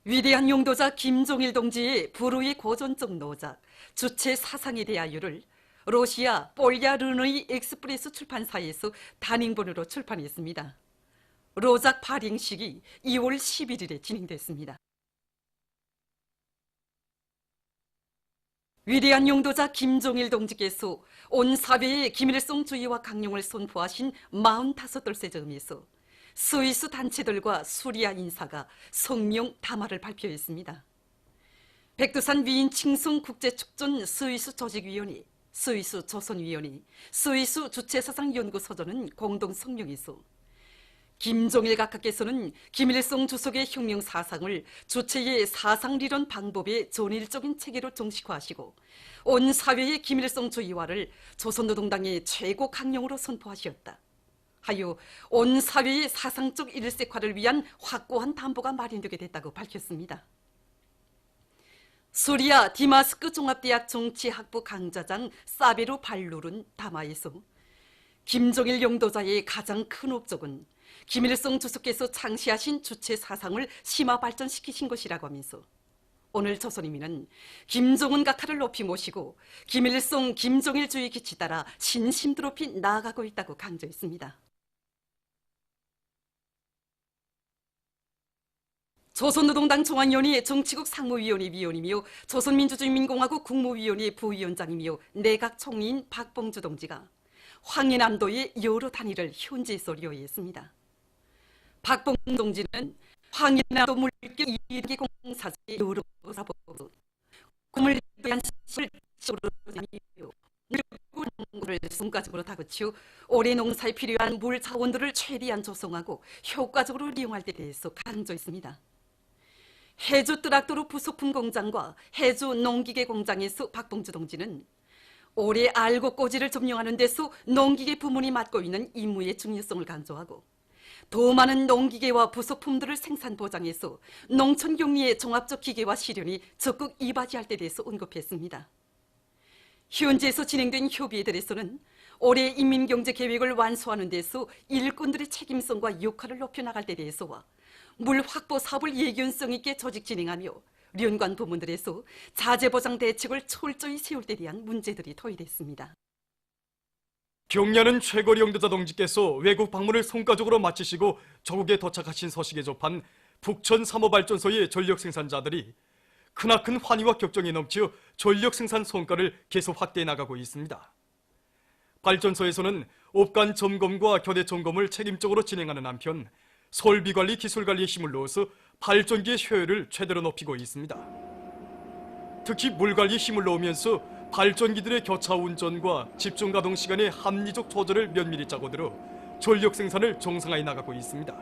위대한 용도자 김종일 동지의 불후의 고전적 노작, 주체 사상에 대하여를 러시아 볼야르느이 엑스프레스 출판사에서 단행본으로 출판했습니다. 로작 발행식이 2월 11일에 진행됐습니다. 위대한 용도자 김종일 동지께서 온 사회에 김일성주의와 강령을 선포하신 45돌째 즈음에서 스위스 단체들과 수리아 인사가 성명 담화를 발표했습니다. 백두산 위인 칭송 국제축전 스위스 조직위원회, 스위스 조선위원회, 스위스 주체사상연구소전은 공동 성명에서 김종일 각하께서는 김일성 주석의 혁명 사상을 주체의 사상리론 방법의 전일적인 체계로 정식화하시고 온 사회의 김일성주의화를 조선노동당의 최고 강령으로 선포하셨다 하여 온 사회의 사상적 일색화를 위한 확고한 담보가 마련되게 됐다고 밝혔습니다. 수리아 디마스크 종합대학 정치학부 강좌장 사베르 발룰은 담화에서 김종일 용도자의 가장 큰 업적은 김일성 주석께서 창시하신 주체 사상을 심화 발전시키신 것이라고 하면서 오늘 조선인민은 김종은 각하를 높이 모시고 김일성 김종일주의 기치 따라 신심도 높이 나아가고 있다고 강조했습니다. 조선노동당 중앙위원회 정치국 상무위원회 위원이며 조선민주주의인민공화국 국무위원회 부위원장이며 내각총리인 박봉주 동지가 황해남도의 여러 단위를 현지에서 리허했습니다. 박봉주 동지는 황해남도 물길 2기 공사의 여러 사법을 꿈을 위한 시를 물을 순간적으로 다그치고 올해 농사에 필요한 물 자원들을 최대한 조성하고 효과적으로 이용할 데 대해서 강조했습니다. 해주 뜨락도로 부속품 공장과 해주 농기계 공장에서 박봉주 동지는 올해 알곡꼬지를 점령하는 데서 농기계 부문이 맡고 있는 임무의 중요성을 강조하고 더 많은 농기계와 부속품들을 생산 보장해서 농촌경리의 종합적 기계화 실현이 적극 이바지할 데 대해서 언급했습니다. 현지에서 진행된 협의회들에서는 올해 인민경제계획을 완수하는 데서 일꾼들의 책임성과 역할을 높여나갈 데 대해서와 물 확보 사업을 예견성 있게 조직 진행하며 연관 부문들에서 자재보장 대책을 철저히 세울 데 대한 문제들이 토의됐습니다. 경려는 최고리 용도자 동지께서 외국 방문을 성과적으로 마치시고 조국에 도착하신 소식에 접한 북천 3호 발전소의 전력 생산자들이 크나큰 환희와 격정이 넘치어 전력 생산 성과를 계속 확대해 나가고 있습니다. 발전소에서는 업간 점검과 교대 점검을 책임적으로 진행하는 한편 설비관리, 기술관리에 힘을 넣어서 발전기의 효율을 최대로 높이고 있습니다. 특히 물관리에 힘을 넣으면서 발전기들의 교차 운전과 집중 가동 시간의 합리적 조절을 면밀히 짜고 들어 전력 생산을 정상화해 나가고 있습니다.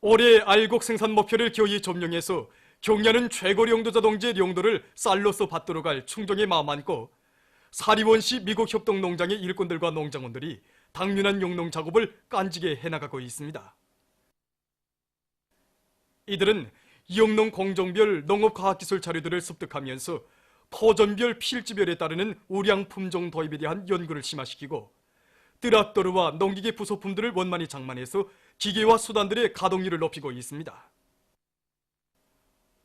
올해 알곡 생산 목표를 기어이 점령해서 경려는 최고리 용도자 동지의 용도를 쌀로서 받도록 할 충정의 마음 안고 사리원시 미국 협동농장의 일꾼들과 농장원들이 당면한 용농 작업을 깐지게 해나가고 있습니다. 이들은 영농 공정별 농업과학기술 자료들을 습득하면서 포전별 필지별에 따르는 우량 품종 도입에 대한 연구를 심화시키고 뜨락도르와 농기계 부속품들을 원만히 장만해서 기계와 수단들의 가동률을 높이고 있습니다.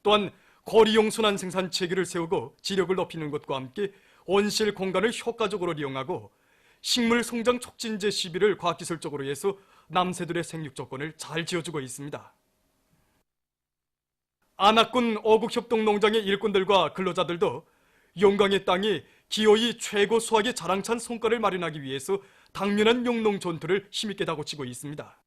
또한 거리용 순환 생산 체계를 세우고 지력을 높이는 것과 함께 온실 공간을 효과적으로 이용하고 식물 성장 촉진제 시비를 과학기술적으로 해서 남새들의 생육 조건을 잘 지어주고 있습니다. 안악군 어국협동농장의 일꾼들과 근로자들도 영광의 땅에 기어이 최고 수확의 자랑찬 성과를 마련하기 위해서 당면한 용농 전투를 힘있게 다고치고 있습니다.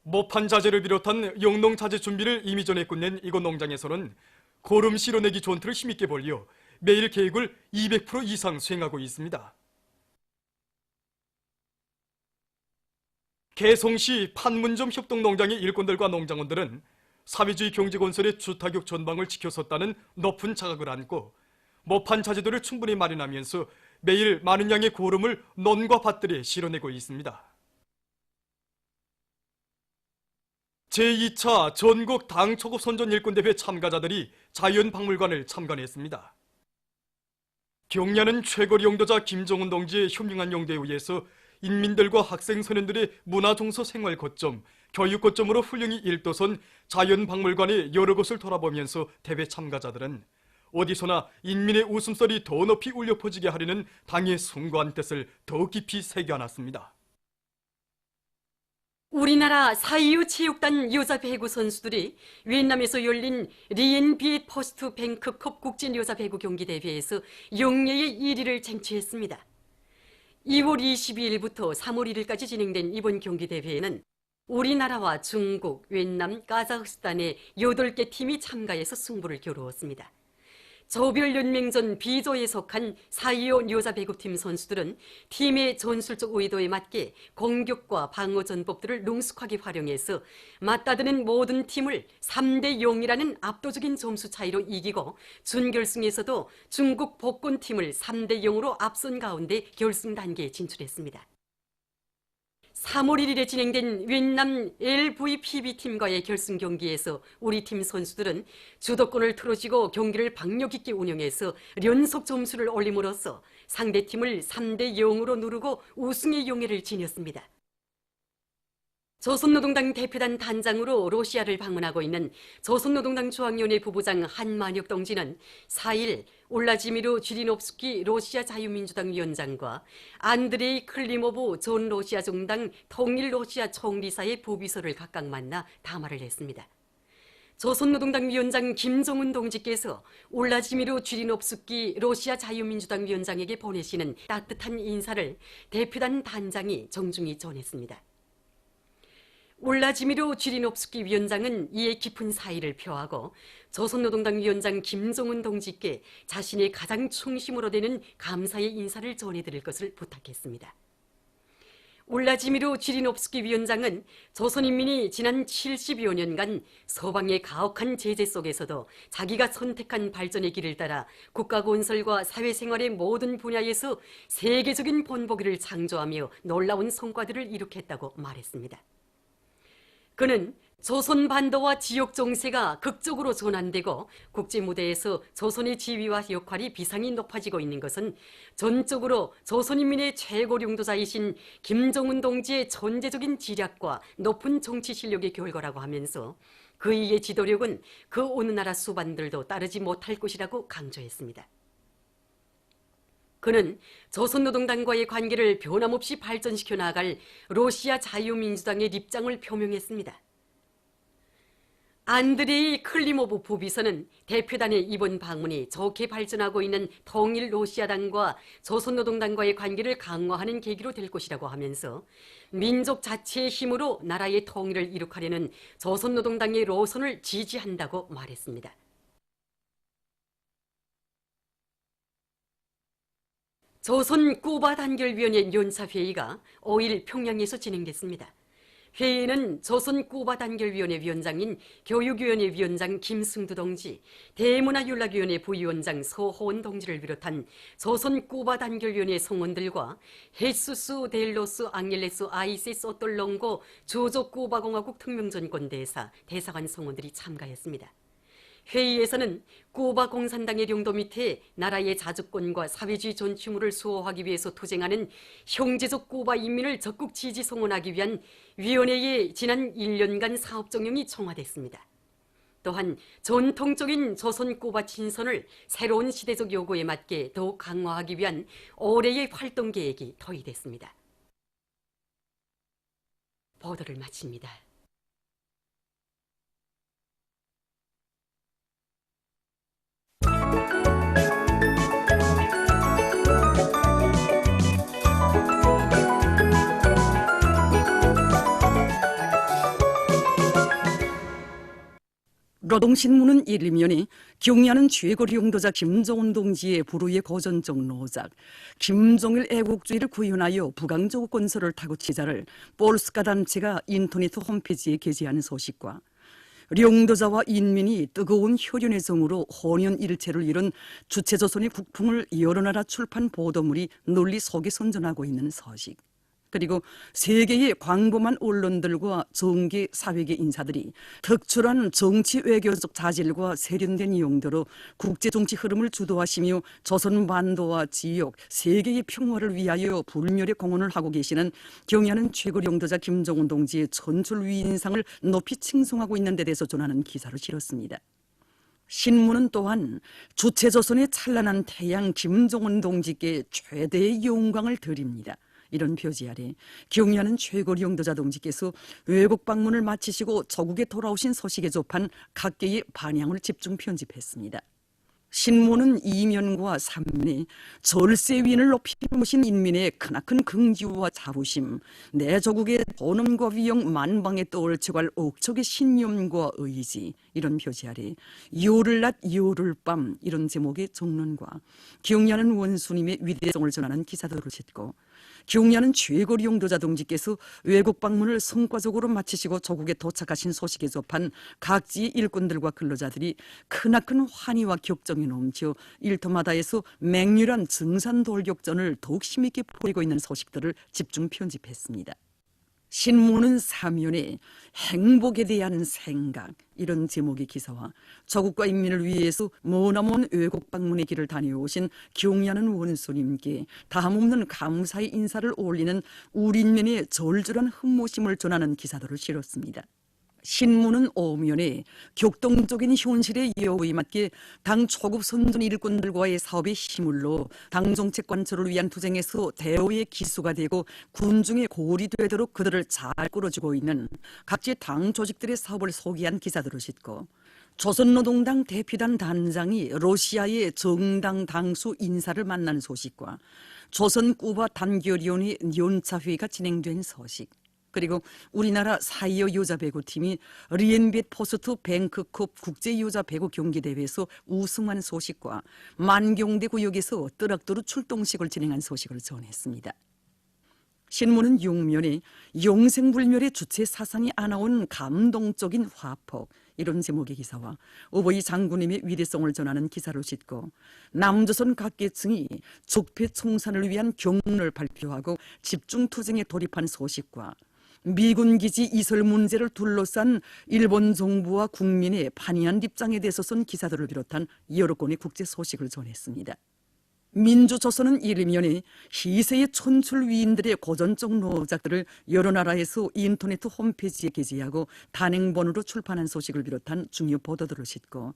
모판 자재를 비롯한 영농 자재 준비를 이미 전에 끝낸 이곳 농장에서는 고름 실어내기 전투를 힘있게 벌려 매일 계획을 200% 이상 수행하고 있습니다. 개성시 판문점 협동농장의 일꾼들과 농장원들은 사회주의 경제건설의 주타격 전방을 지켜섰다는 높은 자각을 안고 모판 자재들을 충분히 마련하면서 매일 많은 양의 고름을 논과 밭들에 실어내고 있습니다. 제2차 전국 당초급 선전 일꾼대회 참가자들이 자연박물관을 참관했습니다. 경려는 최고리 용도자 김종은 동지의 현명한 용도에 의해서 인민들과 학생 소년들의 문화종서 생활 거점 교육 거점으로 훌륭히 일도선 자연박물관의 여러 곳을 돌아보면서 대회 참가자들은 어디서나 인민의 웃음소리 더 높이 울려 퍼지게 하려는 당의 숭고한 뜻을 더 깊이 새겨안았습니다. 우리나라 4.25 체육단 여자 배구 선수들이 위et남에서 열린 리엔비엣 퍼스트 뱅크컵 국진 여자 배구 경기 대회에서 영예의 1위를 쟁취했습니다. 2월 22일부터 3월 1일까지 진행된 이번 경기 대회에는 우리나라와 중국, 위et남, 카자흐스탄의 8개 팀이 참가해서 승부를 겨루었습니다. 조별연맹전 B조에 속한 4.25 여자 배구팀 선수들은 팀의 전술적 의도에 맞게 공격과 방어 전법들을 능숙하게 활용해서 맞다드는 모든 팀을 3대 0이라는 압도적인 점수 차이로 이기고 준결승에서도 중국 복권팀을 3대 0으로 앞선 가운데 결승 단계에 진출했습니다. 3월 1일에 진행된 위et남 LVPB팀과의 결승 경기에서 우리 팀 선수들은 주도권을 틀어쥐고 경기를 박력 있게 운영해서 연속 점수를 올림으로써 상대팀을 3대 0으로 누르고 우승의 용예를 지녔습니다. 조선노동당 대표단 단장으로 러시아를 방문하고 있는 조선노동당 중앙위원회 부부장 한만혁 동지는 4일 올라지미르 지리노프스키 러시아 자유민주당 위원장과 안드레이 클리모브 전 러시아 정당 통일 러시아 총리사의 부비서를 각각 만나 담화를 했습니다. 조선노동당 위원장 김정은 동지께서 올라지미르 지리노프스키 러시아 자유민주당 위원장에게 보내시는 따뜻한 인사를 대표단 단장이 정중히 전했습니다. 올라지미르 지리노프스키 위원장은 이에 깊은 사의를 표하고 조선노동당 위원장 김정은 동지께 자신의 가장 충심으로 되는 감사의 인사를 전해드릴 것을 부탁했습니다. 올라지미르 지리노프스키 위원장은 조선인민이 지난 70여 년간 서방의 가혹한 제재 속에서도 자기가 선택한 발전의 길을 따라 국가 건설과 사회생활의 모든 분야에서 세계적인 본보기를 창조하며 놀라운 성과들을 이룩했다고 말했습니다. 그는 조선 반도와 지역 정세가 극적으로 전환되고 국제 무대에서 조선의 지위와 역할이 비상이 높아지고 있는 것은 전적으로 조선인민의 최고領導자이신 김정은 동지의 전제적인 지략과 높은 정치 실력의 결과라고 하면서 그의 지도력은 그 어느 나라 수반들도 따르지 못할 것이라고 강조했습니다. 그는 조선노동당과의 관계를 변함없이 발전시켜 나갈 러시아 자유민주당의 입장을 표명했습니다. 안드레이 클리모브 부비서는 대표단의 이번 방문이 좋게 발전하고 있는 통일 러시아당과 조선노동당과의 관계를 강화하는 계기로 될 것이라고 하면서 민족 자체의 힘으로 나라의 통일을 이룩하려는 조선노동당의 노선을 지지한다고 말했습니다. 조선 쿠바 단결위원회 연사회의가 5일 평양에서 진행됐습니다. 회의에는 조선 쿠바 단결위원회 위원장인 교육위원회 위원장 김승두 동지, 대문화연락위원회 부위원장 서호원 동지를 비롯한 조선 쿠바 단결위원회 성원들과 헤수스 델로스 앙헬레스 아이세 소톨롱고 주조 쿠바공화국 특명전권 대사, 대사관 성원들이 참가했습니다. 회의에서는 쿠바 공산당의領도 밑에 나라의 자주권과 사회주의 존치물을 수호하기 위해서 투쟁하는 형제적 쿠바 인민을 적극 지지 성원하기 위한 위원회의 지난 1년간 사업 정령이 청와됐습니다. 또한 전통적인 조선 쿠바 친선을 새로운 시대적 요구에 맞게 더욱 강화하기 위한 올해의 활동 계획이 토의됐습니다. 보도를 마칩니다. 노동신문은 일면에 경의하는 최고領導자 김정은 동지의 불후의 고전적 노작, 김정일 애국주의를 구현하여 부강적 건설을 타고 치자를 볼스카 단체가 인터넷 홈페이지에 게재하는 소식과領導자와 인민이 뜨거운 혈연의 정으로 혼연일체를 이룬 주체조선의 국풍을 여러 나라 출판 보도물이 널리 속에 선전하고 있는 소식. 그리고 세계의 광범한 언론들과 정계 사회계 인사들이 특출한 정치 외교적 자질과 세련된 용도로 국제 정치 흐름을 주도하시며 조선 반도와 지역, 세계의 평화를 위하여 불멸의 공헌을 하고 계시는 경의하는 최고 용도자 김정은 동지의 전출 위인상을 높이 칭송하고 있는 데 대해서 전하는 기사를 실었습니다. 신문은 또한 주체조선의 찬란한 태양 김정은 동지께 최대의 영광을 드립니다. 이런 표지 아래 경의하는 최고 용도자 동지께서 외국 방문을 마치시고 조국에 돌아오신 소식에 접한 각계의 반향을 집중 편집했습니다. 신문은 2면과 3면에 절세위인을 높이 모신 인민의 크나큰 긍지와 자부심, 내 조국의 본엄과 위영 만방에 떠올쳐갈 억척의 신념과 의지, 이런 표지 아래 요를낮 요를밤, 이런 제목의 정론과 경의하는 원수님의 위대성을 전하는 기사들을 싣고 경의하는 최고 용도자 동지께서 외국 방문을 성과적으로 마치시고 조국에 도착하신 소식에 접한 각지의 일꾼들과 근로자들이 크나큰 환희와 격정이 넘쳐 일터마다에서 맹렬한 증산 돌격전을 더욱 힘있게 벌이고 있는 소식들을 집중 편집했습니다. 신문은 3면에 행복에 대한 생각, 이런 제목의 기사와 조국과 인민을 위해서 머나먼 외국 방문의 길을 다녀오신 경의하는 원수님께 다함없는 감사의 인사를 올리는 우리 인민의 절절한 흠모심을 전하는 기사들을 실었습니다. 신문은 5면에 격동적인 현실의 여우에 맞게 당 초급 선전 일꾼들과의 사업에 힘을로 당 정책 관철을 위한 투쟁에서 대우의 기수가 되고 군중의 골이 되도록 그들을 잘 끌어주고 있는 각지 당 조직들의 사업을 소개한 기사들을 싣고 조선노동당 대표단 단장이 러시아의 정당 당수 인사를 만난 소식과 조선쿠바 단결위원회 연차회의가 진행된 소식, 그리고 우리나라 사이어 여자 배구팀이 리엔벳 포스트 뱅크컵 국제 여자 배구 경기 대회에서 우승한 소식과 만경대 구역에서 뜨락뜨루 출동식을 진행한 소식을 전했습니다. 신문은 6면에 영생불멸의 주체 사상이 안아온 감동적인 화폭, 이런 제목의 기사와 어버이 장군님의 위대성을 전하는 기사를 싣고 남조선 각계층이 적폐 청산을 위한 경론을 발표하고 집중투쟁에 돌입한 소식과 미군 기지 이설 문제를 둘러싼 일본 정부와 국민의 판이한 입장에 대해서 쓴 기사들을 비롯한 여러 건의 국제 소식을 전했습니다. 민주조선은 1면에 희세의 촌출위인들의 고전적 노작들을 여러 나라에서 인터넷 홈페이지에 게재하고 단행본으로 출판한 소식을 비롯한 중요 보도들을 싣고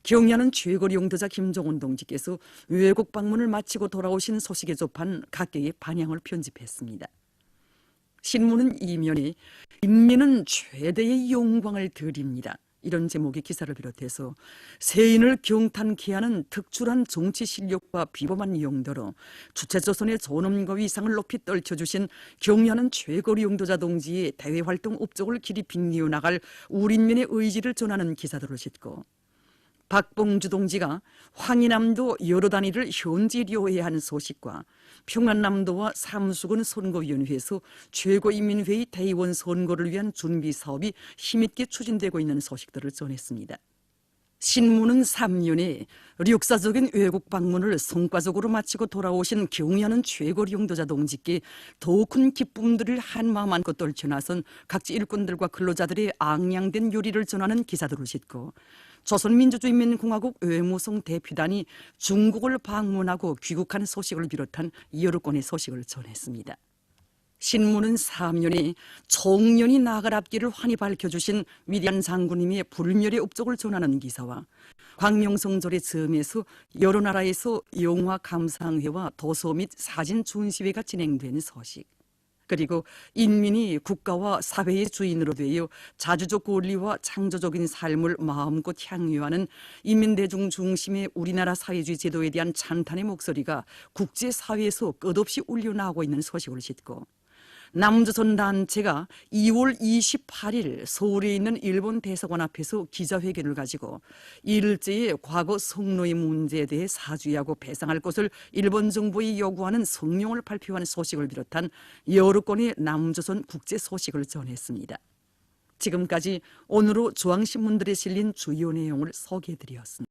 경의하는 최고 용도자 김정은 동지께서 외국 방문을 마치고 돌아오신 소식에 접한 각계의 반향을 편집했습니다. 신문은 2면에 인민은 최대의 영광을 드립니다, 이런 제목의 기사를 비롯해서 세인을 경탄케 하는 특출한 정치 실력과 비범한 용도로 주체조선의 존엄과 위상을 높이 떨쳐주신 경의하는 최고 용도자 동지의 대외활동 업적을 길이 빛내어 나갈 우리 인민의 의지를 전하는 기사들을 싣고 박봉주 동지가 황희남도 여러 단위를 현지료해야 하는 소식과 평안남도와 삼수군 선거위원회에서 최고인민회의 대의원 선거를 위한 준비 사업이 힘있게 추진되고 있는 소식들을 전했습니다. 신문은 3년에 역사적인 외국 방문을 성과적으로 마치고 돌아오신 경의하는 최고 용도자 동지께 더욱 큰 기쁨들을 한마음 안고 떨쳐나선 각지 일꾼들과 근로자들의 앙양된 요리를 전하는 기사들을 싣고 조선민주주의인민공화국 외무성 대표단이 중국을 방문하고 귀국한 소식을 비롯한 여러 건의 소식을 전했습니다. 신문은 3년에 총년이 나아갈 앞길을 환히 밝혀주신 위대한 장군님의 불멸의 업적을 전하는 기사와 광명성절의 즈음에서 여러 나라에서 영화 감상회와 도서 및 사진 전시회가 진행된 소식, 그리고 인민이 국가와 사회의 주인으로 되어 자주적 권리와 창조적인 삶을 마음껏 향유하는 인민대중 중심의 우리나라 사회주의 제도에 대한 찬탄의 목소리가 국제사회에서 끝없이 울려나오고 있는 소식을 싣고 남조선 단체가 2월 28일 서울에 있는 일본 대사관 앞에서 기자회견을 가지고 일제의 과거 성노예 문제에 대해 사죄하고 배상할 것을 일본 정부에 요구하는 성명을 발표한 소식을 비롯한 여러 건의 남조선 국제 소식을 전했습니다. 지금까지 오늘로 중앙신문들에 실린 주요 내용을 소개해드렸습니다.